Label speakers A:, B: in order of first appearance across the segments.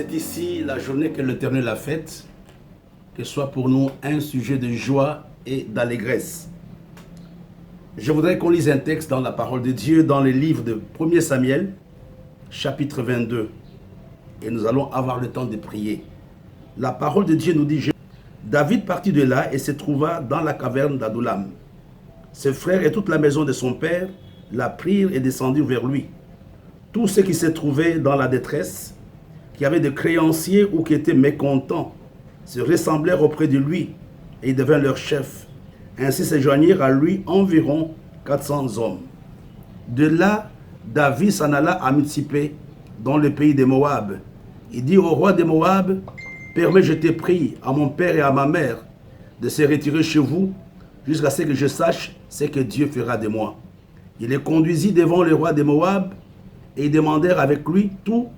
A: c'est ici la journée que l'Éternel a faite, que soit pour nous un sujet de joie et d'allégresse. Je voudrais qu'on lise un texte dans la parole de Dieu, dans le livre de 1 Samuel, chapitre 22. Et nous allons avoir le temps de prier. La parole de Dieu nous dit, David partit de là et se trouva dans la caverne d'Adullam. Ses frères et toute la maison de son père la prirent et descendirent vers lui. Tous ceux qui se trouvaient dans la détresse, qui avaient des créanciers ou qui étaient mécontents, se ressemblèrent auprès de lui et il devint leur chef. Ainsi se joignirent à lui environ 400 hommes. De là, David s'en alla à Mitsipé, dans le pays de Moab. Il dit au roi de Moab, « Permets, je te prie, à mon père et à ma mère, de se retirer chez vous, jusqu'à ce que je sache ce que Dieu fera de moi. » Il les conduisit devant le roi de Moab, et ils demandèrent avec lui tout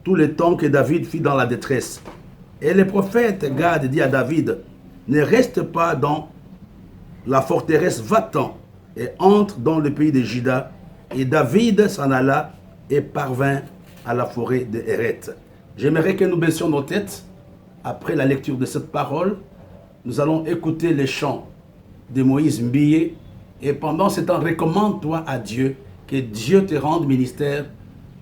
A: le temps que David fit dans la détresse. Et le prophète Gad dit à David, « Ne reste pas dans la forteresse, va-t'en et entre dans le pays de Juda. » Et David s'en alla et parvint à la forêt de Héret. J'aimerais que nous baissions nos têtes. Après la lecture de cette parole, nous allons écouter les chants de Moïse Mbiyé. Et pendant ce temps, recommande-toi à Dieu, que Dieu te rende ministère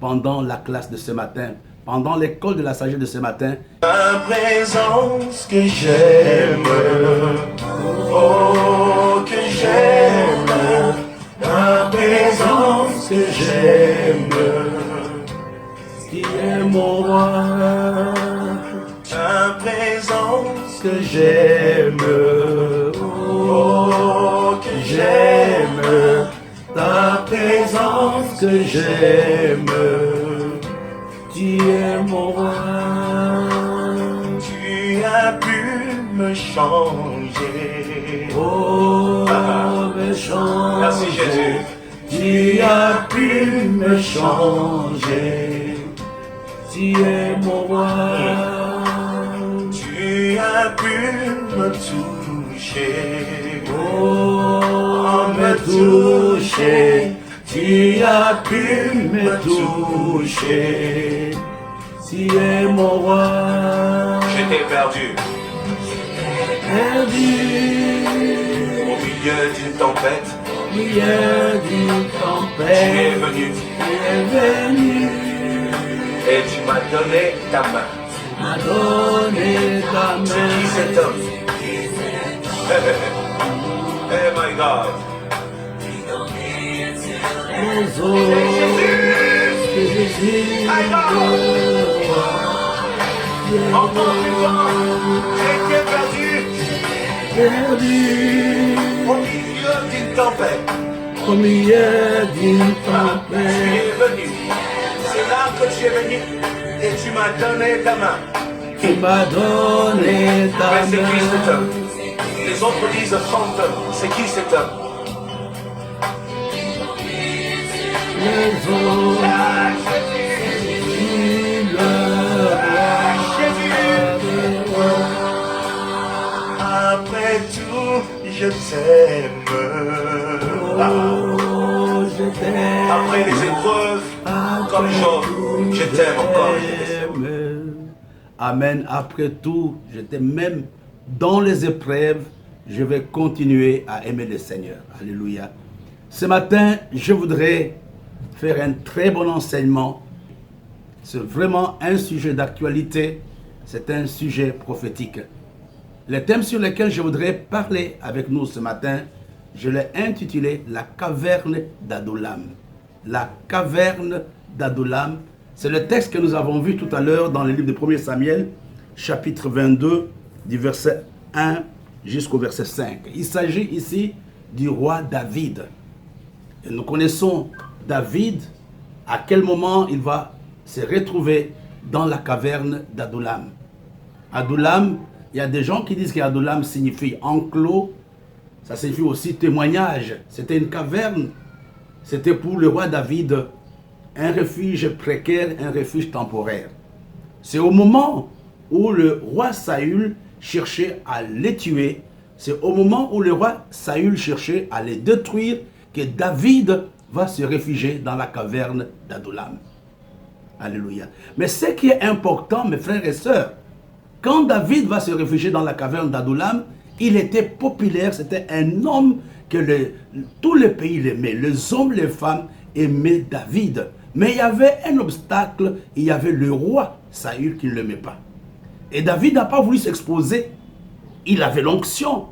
A: pendant la classe de ce matin, pendant l'école de la sagesse de ce matin.
B: Ta présence que j'aime, oh que j'aime, ta présence que j'aime,
A: Qui est mon roi,
B: ta présence
A: que j'aime,
B: oh que j'aime,
A: ta présence que j'aime, tu es mon roi.
B: tu as pu me changer.
A: Oh, me changer.
B: Merci Jésus.
A: Tu as pu me changer. Tu es mon roi.
B: Tu as pu me toucher.
A: Oh, me toucher. Tu as pu me toucher. Tu es mon roi.
B: J'étais perdu
A: Perdu
B: au milieu d'une tempête.
A: au milieu d'une
B: Tu es
A: tempête.
B: venu
A: Tu es venu.
B: et tu m'as donné ta main.
A: M'a donné ta
B: C'est qui
A: main.
B: cet homme? Oh my God.
A: Les autres que Jésus
B: Encore une fois, j'étais perdu
A: perdu
B: au milieu d'une tempête.
A: au milieu d'une
B: Tu
A: tempête.
B: es venu. C'est là que tu es venu et tu m'as donné ta main.
A: Tu m'as donné ta
B: Mais c'est qui cet
A: main.
B: homme? Les autres disent fantôme. C'est qui cet homme?
A: Les autres
B: Ah, Jésus.
A: tu le
B: Ah, Jésus.
A: roi.
B: Après tout, je t'aime. Ah.
A: Oh, je t'aime.
B: Après les épreuves, comme Job, je t'aime encore.
A: Amen. Après tout, je t'aime même dans les épreuves. Je vais continuer à aimer le Seigneur. Alléluia. Ce matin, je voudrais faire un très bon enseignement. C'est vraiment un sujet d'actualité. C'est un sujet prophétique. Le thème sur lequel je voudrais parler avec nous ce matin, je l'ai intitulé « La caverne d'Adullam ». La caverne d'Adullam, c'est le texte que nous avons vu tout à l'heure dans le livre de 1 Samuel, chapitre 22, du verset 1 jusqu'au verset 5. Il s'agit ici du roi David. Et nous connaissons David, à quel moment il va se retrouver dans la caverne d'Adullam. Adullam, il y a des gens qui disent qu'Adullam signifie enclos, ça signifie aussi témoignage. C'était une caverne, c'était pour le roi David un refuge précaire, un refuge temporaire. C'est au moment où le roi Saül cherchait à les tuer, c'est au moment où le roi Saül cherchait à les détruire que David va se réfugier dans la caverne d'Adullam. Alléluia. Mais ce qui est important, mes frères et sœurs, quand David va se réfugier dans la caverne d'Adullam, il était populaire, c'était un homme que tout le pays l'aimait. Les hommes, les femmes aimaient David. Mais il y avait un obstacle, il y avait le roi Saül qui ne l'aimait pas. Et David n'a pas voulu s'exposer. Il avait l'onction.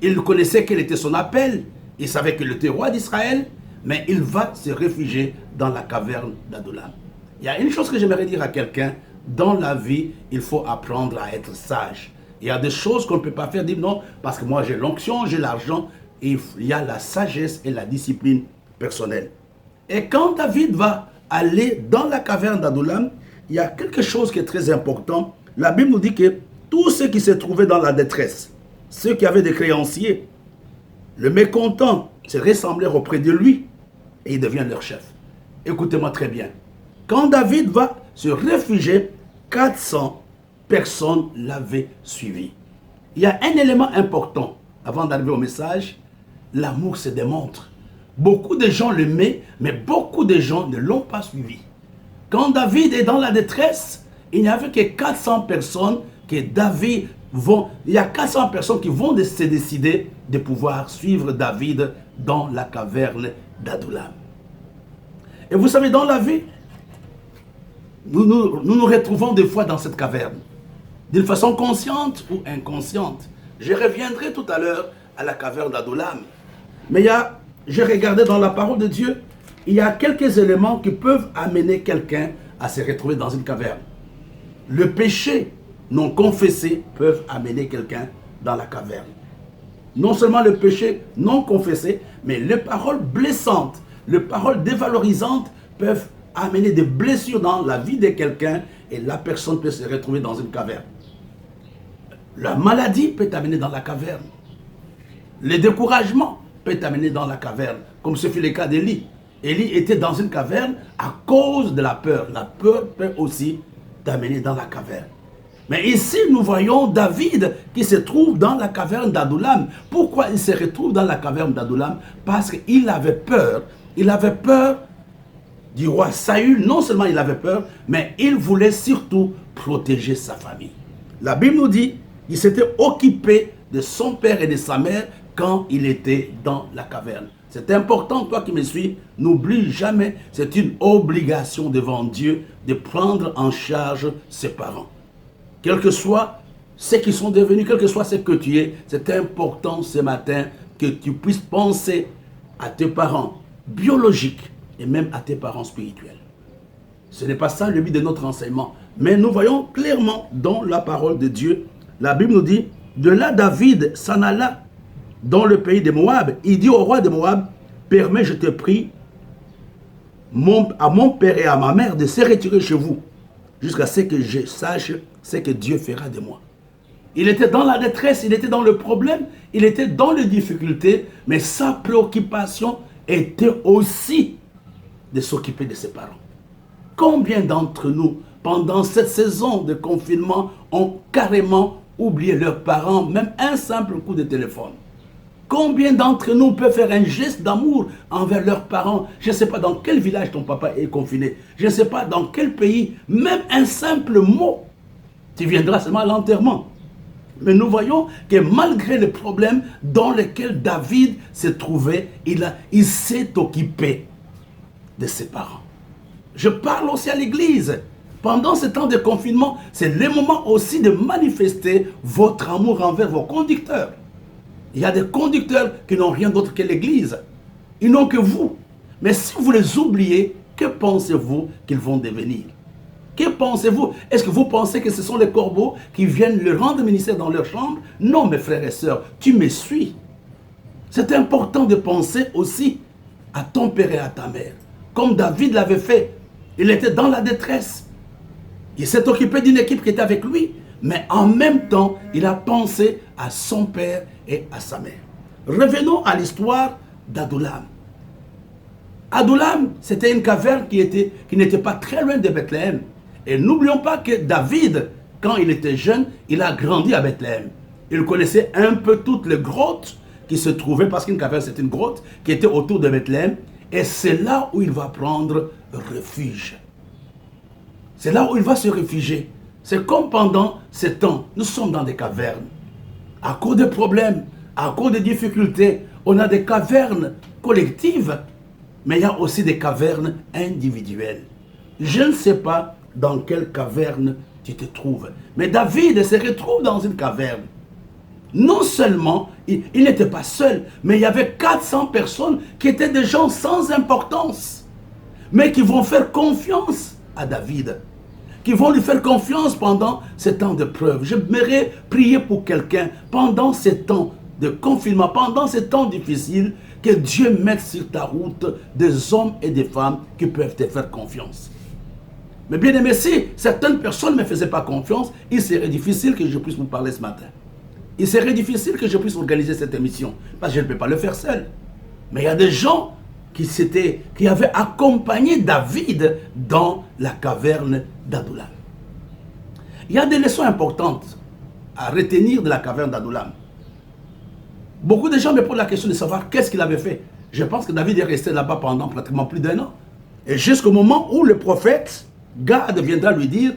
A: Il connaissait quel était son appel. Il savait qu'il était roi d'Israël. Mais il va se réfugier dans la caverne d'Adullam. Il y a une chose que j'aimerais dire à quelqu'un. Dans la vie, il faut apprendre à être sage. Il y a des choses qu'on ne peut pas faire, dire non, parce que moi j'ai l'onction, j'ai l'argent. Il y a la sagesse et la discipline personnelle. Et quand David va aller dans la caverne d'Adullam, il y a quelque chose qui est très important. La Bible nous dit que tous ceux qui se trouvaient dans la détresse, ceux qui avaient des créanciers, le mécontent se rassemblèrent auprès de lui et il devient leur chef. Écoutez-moi très bien. Quand David va se réfugier, 400 personnes l'avaient suivi. Il y a un élément important avant d'arriver au message. L'amour se démontre. Beaucoup de gens l'aimaient, mais beaucoup de gens ne l'ont pas suivi. Quand David est dans la détresse, il n'y avait que 400 personnes que David vont... Il y a 400 personnes qui vont se décider de pouvoir suivre David dans la caverne d'Adullam. Et vous savez, dans la vie, nous retrouvons des fois dans cette caverne, d'une façon consciente ou inconsciente. Je reviendrai tout à l'heure à la caverne d'Adullam. Mais j'ai regardé dans la parole de Dieu, il y a quelques éléments qui peuvent amener quelqu'un à se retrouver dans une caverne. Le péché non confessé peut amener quelqu'un dans la caverne. Non seulement le péché non confessé, mais les paroles blessantes, les paroles dévalorisantes peuvent amener des blessures dans la vie de quelqu'un et la personne peut se retrouver dans une caverne. La maladie peut t'amener dans la caverne. Le découragement peut t'amener dans la caverne, comme ce fut le cas d'Élie. Élie était dans une caverne à cause de la peur. La peur peut aussi t'amener dans la caverne. Mais ici, nous voyons David qui se trouve dans la caverne d'Adullam. Pourquoi il se retrouve dans la caverne d'Adullam? Parce qu'il avait peur. Il avait peur du roi Saül. Non seulement il avait peur, mais il voulait surtout protéger sa famille. La Bible nous dit qu'il s'était occupé de son père et de sa mère quand il était dans la caverne. C'est important, toi qui me suis, n'oublie jamais, c'est une obligation devant Dieu de prendre en charge ses parents. Quel que soit ce qu'ils sont devenus, quel que soit ce que tu es, c'est important ce matin que tu puisses penser à tes parents biologiques et même à tes parents spirituels. Ce n'est pas ça le but de notre enseignement. Mais nous voyons clairement dans la parole de Dieu, la Bible nous dit, de là David s'en alla dans le pays de Moab. Il dit au roi de Moab, permets, je te prie, à mon père et à ma mère de se retirer chez vous, jusqu'à ce que je sache ce que Dieu fera de moi. Il était dans la détresse, il était dans le problème, il était dans les difficultés, mais sa préoccupation était aussi de s'occuper de ses parents. Combien d'entre nous, pendant cette saison de confinement, ont carrément oublié leurs parents, même un simple coup de téléphone? Combien d'entre nous peuvent faire un geste d'amour envers leurs parents? Je ne sais pas dans quel village ton papa est confiné. Je ne sais pas dans quel pays. Même un simple mot, tu viendras seulement à l'enterrement. Mais nous voyons que malgré les problèmes dans lesquels David se trouvait, il s'est occupé de ses parents. Je parle aussi à l'église. Pendant ce temps de confinement, c'est le moment aussi de manifester votre amour envers vos conducteurs. Il y a des conducteurs qui n'ont rien d'autre que l'église. Ils n'ont que vous. Mais si vous les oubliez, que pensez-vous qu'ils vont devenir? Que pensez-vous? Est-ce que vous pensez que ce sont les corbeaux qui viennent le rendre ministère dans leur chambre? Non, mes frères et sœurs, tu me suis. C'est important de penser aussi à ton père et à ta mère. Comme David l'avait fait. Il était dans la détresse. Il s'est occupé d'une équipe qui était avec lui. Mais en même temps, il a pensé à son père et à sa mère. Revenons à l'histoire d'Adullam. Adullam, c'était une caverne qui n'était pas très loin de Bethléem. Et n'oublions pas que David, quand il était jeune, il a grandi à Bethléem. Il connaissait un peu toutes les grottes qui se trouvaient, parce qu'une caverne, c'est une grotte qui était autour de Bethléem. Et c'est là où il va prendre refuge. C'est là où il va se réfugier. C'est comme pendant ces temps, nous sommes dans des cavernes. À cause des problèmes, à cause des difficultés, on a des cavernes collectives, mais il y a aussi des cavernes individuelles. Je ne sais pas dans quelle caverne tu te trouves, mais David se retrouve dans une caverne. Non seulement, il n'était pas seul, mais il y avait 400 personnes qui étaient des gens sans importance, mais qui vont faire confiance à David, qui vont lui faire confiance pendant ces temps de preuve. J'aimerais prier pour quelqu'un pendant ces temps de confinement, pendant ces temps difficiles, que Dieu mette sur ta route des hommes et des femmes qui peuvent te faire confiance. Mais bien aimé, si certaines personnes ne me faisaient pas confiance, il serait difficile que je puisse vous parler ce matin. Il serait difficile que je puisse organiser cette émission, parce que je ne peux pas le faire seul. Mais il y a des gens qui avaient accompagné David dans la caverne d'Adullam. Il y a des leçons importantes à retenir de la caverne d'Adullam. Beaucoup de gens me posent la question de savoir qu'est-ce qu'il avait fait. Je pense que David est resté là-bas pendant pratiquement plus d'1 an. Et jusqu'au moment où le prophète Gad viendra lui dire,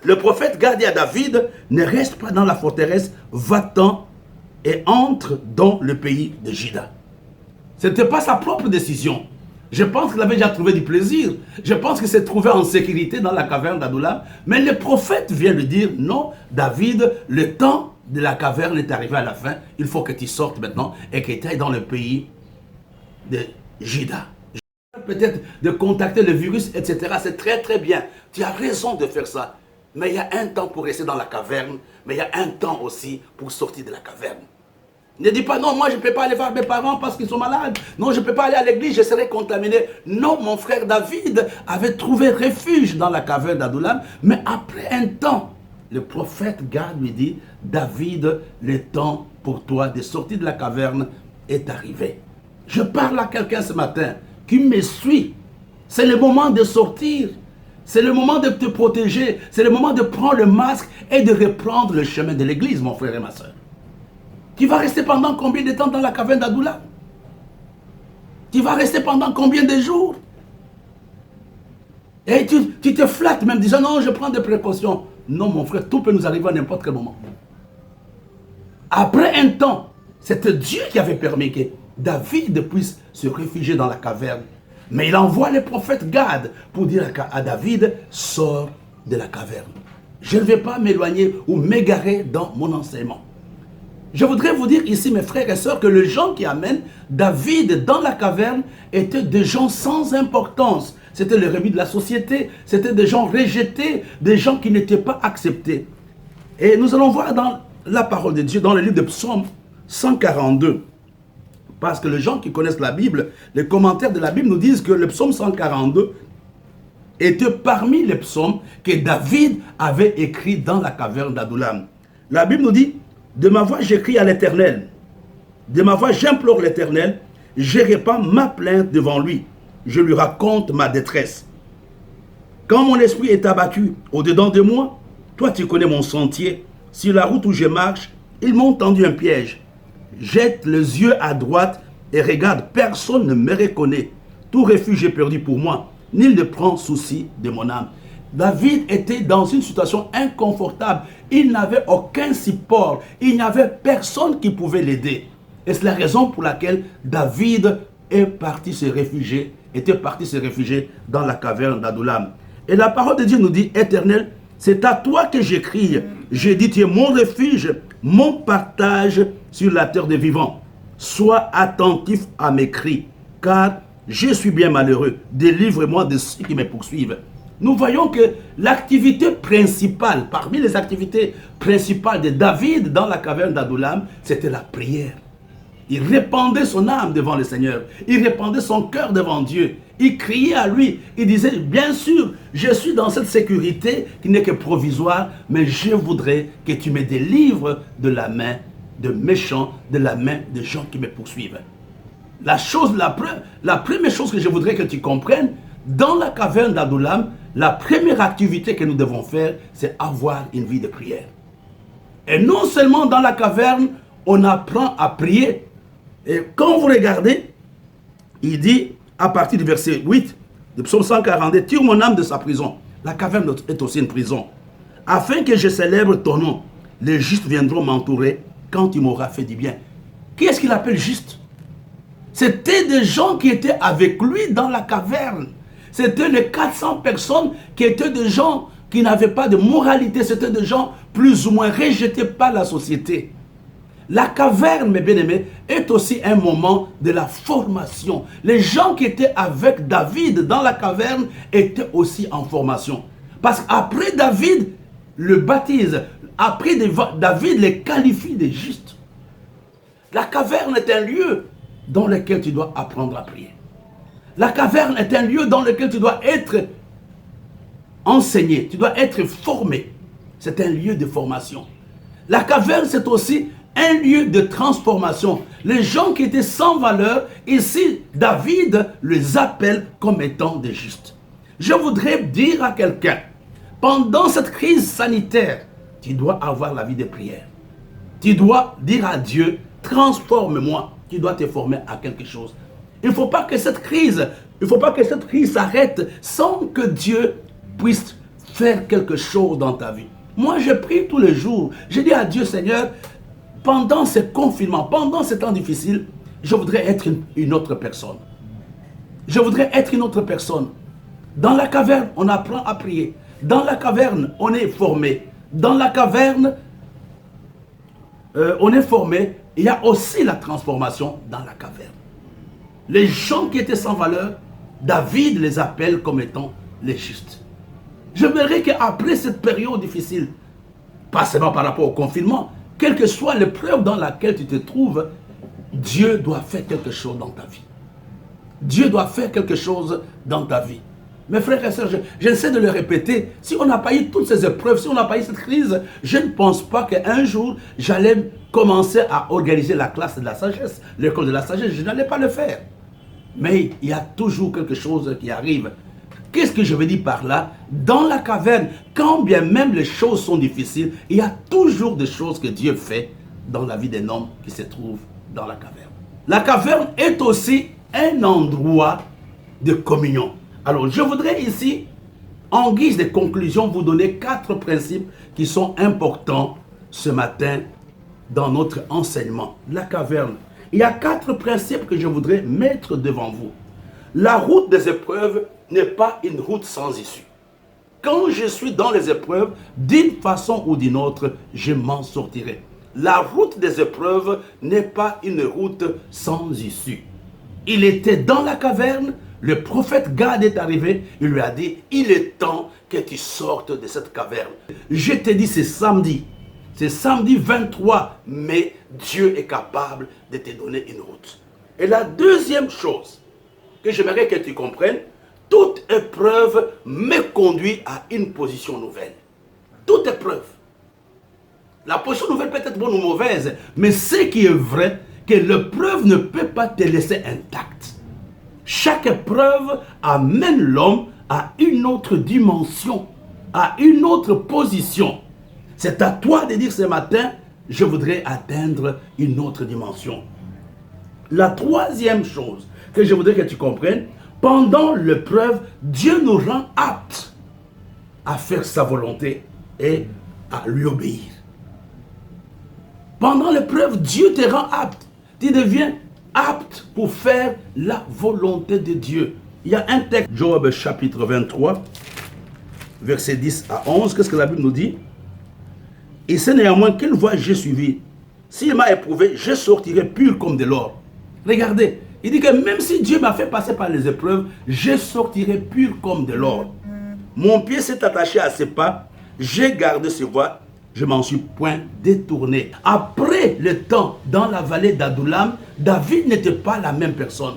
A: le prophète Gad dit à David, ne reste pas dans la forteresse, va-t'en et entre dans le pays de Juda. Ce n'était pas sa propre décision. Je pense qu'il avait déjà trouvé du plaisir. Je pense qu'il s'est trouvé en sécurité dans la caverne d'Adullam. Mais le prophète vient lui dire, non, David, le temps de la caverne est arrivé à la fin. Il faut que tu sortes maintenant et que tu ailles dans le pays de Juda. Peut-être de contacter le virus, etc. C'est très très bien. Tu as raison de faire ça. Mais il y a un temps pour rester dans la caverne, mais il y a un temps aussi pour sortir de la caverne. Ne dis pas, non, moi je ne peux pas aller voir mes parents parce qu'ils sont malades. Non, je ne peux pas aller à l'église, je serai contaminé. Non, mon frère David avait trouvé refuge dans la caverne d'Adullam. Mais après un temps, le prophète Gad lui dit, David, le temps pour toi de sortir de la caverne est arrivé. Je parle à quelqu'un ce matin qui me suit. C'est le moment de sortir. C'est le moment de te protéger. C'est le moment de prendre le masque et de reprendre le chemin de l'église, mon frère et ma soeur. Tu vas rester pendant combien de temps dans la caverne d'Adullam? Tu vas rester pendant combien de jours? Et tu te flattes même disant non, je prends des précautions. Non, mon frère, tout peut nous arriver à n'importe quel moment. Après un temps, c'était Dieu qui avait permis que David puisse se réfugier dans la caverne. Mais il envoie le prophète Gad pour dire à David, sors de la caverne. Je ne vais pas m'éloigner ou m'égarer dans mon enseignement. Je voudrais vous dire ici, mes frères et sœurs, que les gens qui amènent David dans la caverne étaient des gens sans importance. C'était le remis de la société, c'était des gens rejetés, des gens qui n'étaient pas acceptés. Et nous allons voir dans la parole de Dieu, dans le livre de Psaume 142. Parce que les gens qui connaissent la Bible, les commentaires de la Bible nous disent que le psaume 142 était parmi les psaumes que David avait écrits dans la caverne d'Adullam. La Bible nous dit, de ma voix j'écris à l'Éternel, de ma voix j'implore l'Éternel, je répands ma plainte devant lui, je lui raconte ma détresse. Quand mon esprit est abattu au-dedans de moi, toi tu connais mon sentier, sur la route où je marche, ils m'ont tendu un piège. Jette les yeux à droite et regarde, personne ne me reconnaît. Tout refuge est perdu pour moi. Nul ne prend souci de mon âme. David était dans une situation inconfortable. Il n'avait aucun support. Il n'y avait personne qui pouvait l'aider. Et c'est la raison pour laquelle David était parti se réfugier dans la caverne d'Adullam. Et la parole de Dieu nous dit, Éternel, c'est à toi que j'écris. J'ai dit, tu es mon refuge, mon partage sur la terre des vivants. Sois attentif à mes cris, car je suis bien malheureux. Délivre-moi de ceux qui me poursuivent. Nous voyons que l'activité principale, parmi les activités principales de David dans la caverne d'Adullam, c'était la prière. Il répandait son âme devant le Seigneur. Il répandait son cœur devant Dieu. Il criait à lui. Il disait, bien sûr, je suis dans cette sécurité qui n'est que provisoire, mais je voudrais que tu me délivres de la main de méchants, de la main de gens qui me poursuivent. La première chose que je voudrais que tu comprennes, dans la caverne d'Adullam, la première activité que nous devons faire, c'est avoir une vie de prière. Et non seulement dans la caverne, on apprend à prier. Et quand vous regardez, il dit, à partir du verset 8, Le psaume 142, tire mon âme de sa prison. La caverne est aussi une prison. Afin que je célèbre ton nom, les justes viendront m'entourer quand tu m'auras fait du bien. Qui est-ce qu'il appelle juste? C'était des gens qui étaient avec lui dans la caverne. C'était les 400 personnes qui étaient des gens qui n'avaient pas de moralité. C'était des gens plus ou moins rejetés par la société. La caverne, mes bien-aimés, est aussi un moment de la formation. Les gens qui étaient avec David dans la caverne étaient aussi en formation. Parce qu'après David le baptise, après David les qualifie de justes. La caverne est un lieu dans lequel tu dois apprendre à prier. La caverne est un lieu dans lequel tu dois être enseigné, tu dois être formé. C'est un lieu de formation. La caverne, c'est aussi un lieu de transformation. Les gens qui étaient sans valeur, ici, David les appelle comme étant des justes. Je voudrais dire à quelqu'un, pendant cette crise sanitaire, tu dois avoir la vie de prière. Tu dois dire à Dieu, transforme-moi. Tu dois te former à quelque chose. Il ne faut pas que cette crise s'arrête sans que Dieu puisse faire quelque chose dans ta vie. Moi, je prie tous les jours. Je dis à Dieu, Seigneur, pendant ce confinement, pendant ce temps difficile, je voudrais être une autre personne. Je voudrais être une autre personne. Dans la caverne, on apprend à prier. Dans la caverne, on est formé. Dans la caverne, on est formé. Il y a aussi la transformation dans la caverne. Les gens qui étaient sans valeur, David les appelle comme étant les justes. J'aimerais qu'après cette période difficile, pas seulement par rapport au confinement, quelle que soit l'épreuve dans laquelle tu te trouves, Dieu doit faire quelque chose dans ta vie. Dieu doit faire quelque chose dans ta vie. Mes frères et sœurs, j'essaie de le répéter. Si on n'a pas eu toutes ces épreuves, si on n'a pas eu cette crise, je ne pense pas qu'un jour, j'allais commencer à organiser la classe de la sagesse, l'école de la sagesse. Je n'allais pas le faire. Mais il y a toujours quelque chose qui arrive. Qu'est-ce que je veux dire par là? Dans la caverne, quand bien même les choses sont difficiles, il y a toujours des choses que Dieu fait dans la vie d'un homme qui se trouve dans la caverne. La caverne est aussi un endroit de communion. Alors, je voudrais ici, en guise de conclusion, vous donner 4 principes qui sont importants ce matin dans notre enseignement. La caverne. Il y a 4 principes que je voudrais mettre devant vous. La route des épreuves n'est pas une route sans issue. Quand je suis dans les épreuves, d'une façon ou d'une autre, je m'en sortirai. La route des épreuves n'est pas une route sans issue. Il était dans la caverne, le prophète Gad est arrivé, il lui a dit, il est temps que tu sortes de cette caverne. Je te dis, c'est samedi 23 mai, Dieu est capable de te donner une route. Et la deuxième chose que j'aimerais que tu comprennes, toute épreuve me conduit à une position nouvelle. Toute épreuve. La position nouvelle peut être bonne ou mauvaise, mais ce qui est vrai, que l'épreuve ne peut pas te laisser intact. Chaque épreuve amène l'homme à une autre dimension, à une autre position. C'est à toi de dire ce matin, je voudrais atteindre une autre dimension. La troisième chose que je voudrais que tu comprennes, pendant l'épreuve, Dieu nous rend aptes à faire sa volonté et à lui obéir. Pendant l'épreuve, Dieu te rend apte. Tu deviens apte pour faire la volonté de Dieu. Il y a un texte, Job chapitre 23, versets 10 à 11. Qu'est-ce que la Bible nous dit? Et c'est néanmoins quelle voie j'ai suivi. S'il m'a éprouvé, je sortirai pur comme de l'or. Regardez, il dit que même si Dieu m'a fait passer par les épreuves, je sortirai pur comme de l'or. Mon pied s'est attaché à ses pas, j'ai gardé ses voies, je m'en suis point détourné. Après le temps dans la vallée d'Adullam, David n'était pas la même personne.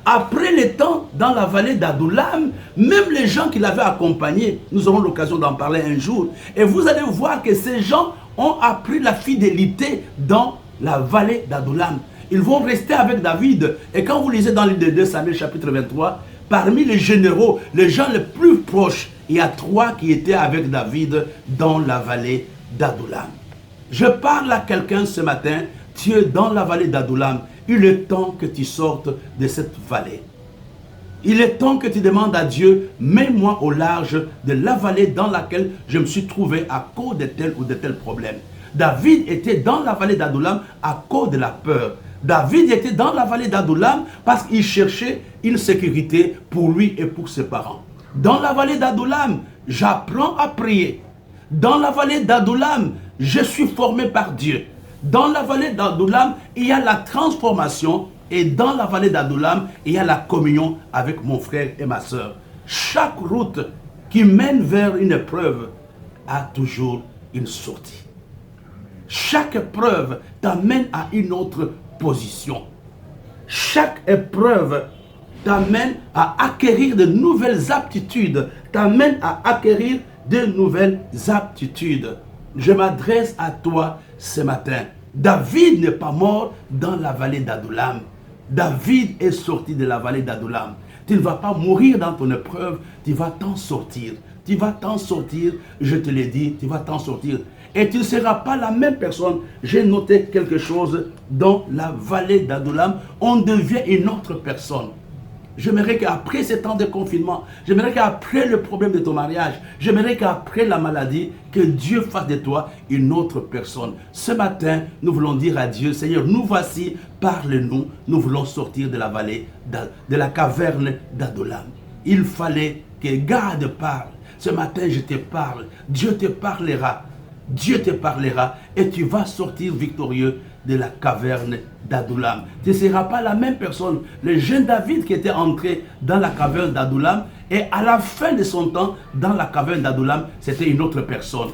A: Après le temps dans la vallée d'Adullam, même les gens qui l'avaient accompagné, nous aurons l'occasion d'en parler un jour, et vous allez voir que ces gens ont appris la fidélité dans la vallée d'Adullam. Ils vont rester avec David. Et quand vous lisez dans le 2 Samuel chapitre 23, parmi les généraux, les gens les plus proches, il y a 3 qui étaient avec David dans la vallée d'Adullam. Je parle à quelqu'un ce matin, tu es dans la vallée d'Adullam. Il est temps que tu sortes de cette vallée. Il est temps que tu demandes à Dieu, mets-moi au large de la vallée dans laquelle je me suis trouvé à cause de tel ou de tel problème. David était dans la vallée d'Adullam à cause de la peur. David était dans la vallée d'Adullam parce qu'il cherchait une sécurité pour lui et pour ses parents. Dans la vallée d'Adullam, j'apprends à prier. Dans la vallée d'Adullam, je suis formé par Dieu. Dans la vallée d'Adullam, il y a la transformation. Et dans la vallée d'Adullam, il y a la communion avec mon frère et ma soeur. Chaque route qui mène vers une épreuve a toujours une sortie. Chaque épreuve t'amène à une autre position. Chaque épreuve t'amène à acquérir de nouvelles aptitudes, t'amène à acquérir de nouvelles aptitudes. Je m'adresse à toi ce matin. David n'est pas mort dans la vallée d'Adullam. David est sorti de la vallée d'Adullam. Tu ne vas pas mourir dans ton épreuve, tu vas t'en sortir. Tu vas t'en sortir, je te l'ai dit, tu vas t'en sortir. Et tu ne seras pas la même personne. J'ai noté quelque chose dans la vallée d'Adullam. On devient une autre personne. J'aimerais qu'après ces temps de confinement, j'aimerais qu'après le problème de ton mariage, j'aimerais qu'après la maladie, que Dieu fasse de toi une autre personne. Ce matin, nous voulons dire à Dieu, Seigneur, nous voici, parle-nous, nous voulons sortir de la vallée, de la caverne d'Adullam. Il fallait que Gad parle. Ce matin, je te parle. Dieu te parlera. Dieu te parlera et tu vas sortir victorieux de la caverne d'Adullam. Tu ne seras pas la même personne. Le jeune David qui était entré dans la caverne d'Adullam et à la fin de son temps dans la caverne d'Adullam, c'était une autre personne.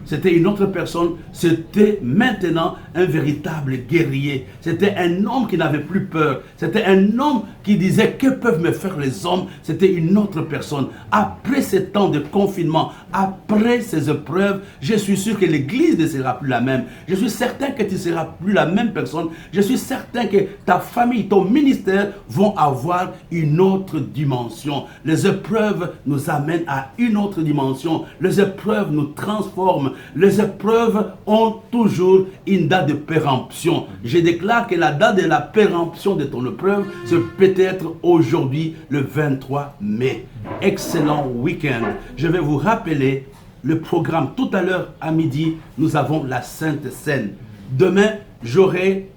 A: C'était une autre personne, c'était maintenant un véritable guerrier. C'était un homme qui n'avait plus peur. C'était un homme qui disait, que peuvent me faire les hommes? C'était une autre personne. Après ces temps de confinement, après ces épreuves, je suis sûr que l'église ne sera plus la même. Je suis certain que tu ne seras plus la même personne. Je suis certain que ta famille, ton ministère vont avoir une autre dimension. Les épreuves nous amènent à une autre dimension. Les épreuves nous transforment. Les épreuves ont toujours une date de péremption. Je déclare que la date de la péremption de ton épreuve, c'est peut-être aujourd'hui, le 23 mai. Excellent week-end. Je vais vous rappeler le programme. Tout à l'heure, à midi, nous avons la Sainte Seine. Demain, j'aurai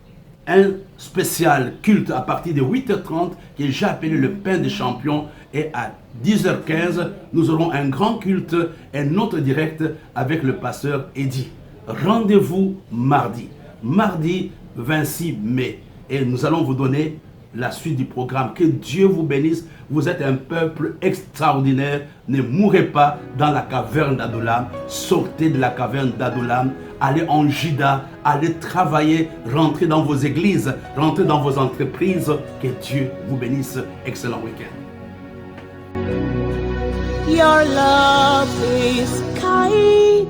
A: un spécial culte à partir de 8h30 que j'ai appelé le pain des champions, et à 10h15 nous aurons un grand culte, un autre direct avec le pasteur Eddy. Rendez-vous mardi 26 mai, et nous allons vous donner la suite du programme. Que Dieu vous bénisse. Vous êtes un peuple extraordinaire. Ne mourrez pas dans la caverne d'Adullam. Sortez de la caverne d'Adullam. Allez en Juda. Allez travailler. Rentrez dans vos églises. Rentrez dans vos entreprises. Que Dieu vous bénisse. Excellent week-end.
C: Your love is kind.